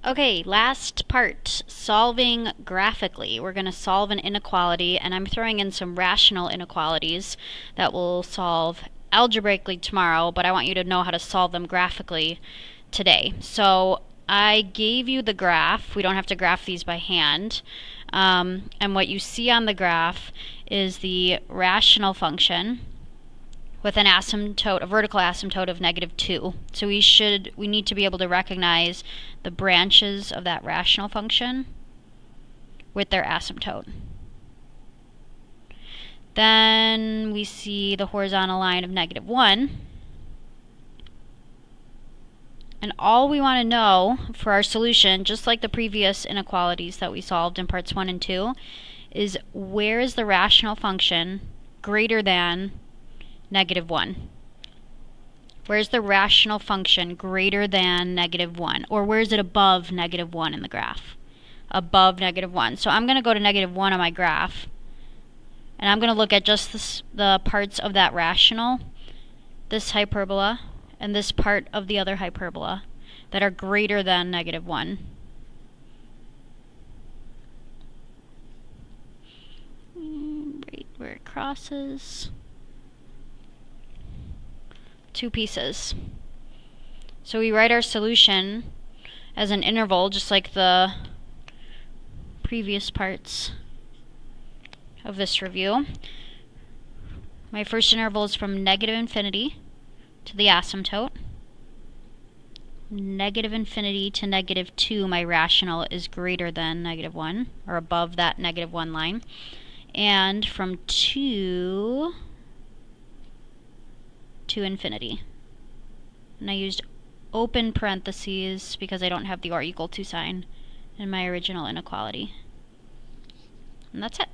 Okay, last part, solving graphically. We're going to solve an inequality, and I'm throwing in some rational inequalities that we'll solve algebraically tomorrow, but I want you to know how to solve them graphically today. So I gave you the graph. We don't have to graph these by hand. And what you see on the graph is the rational function with an asymptote, a vertical asymptote of -2. So we need to be able to recognize the branches of that rational function with their asymptote. Then we see the horizontal line of -1. And all we want to know for our solution, just like the previous inequalities that we solved in parts 1 and 2, is where is the rational function greater than -1? Where's the rational function greater than -1? Or where is it above -1 in the graph? Above -1. So I'm going to go to -1 on my graph. And I'm going to look at just the parts of that rational, this hyperbola, and this part of the other hyperbola that are greater than -1. Right where it crosses. 2 pieces. So we write our solution as an interval, just like the previous parts of this review. My first interval is from -infinity to the asymptote. -infinity to -2, my rational is greater than -1, or above that -1 line. And from 2 to infinity. And I used open parentheses because I don't have the or equal to sign in my original inequality. And that's it.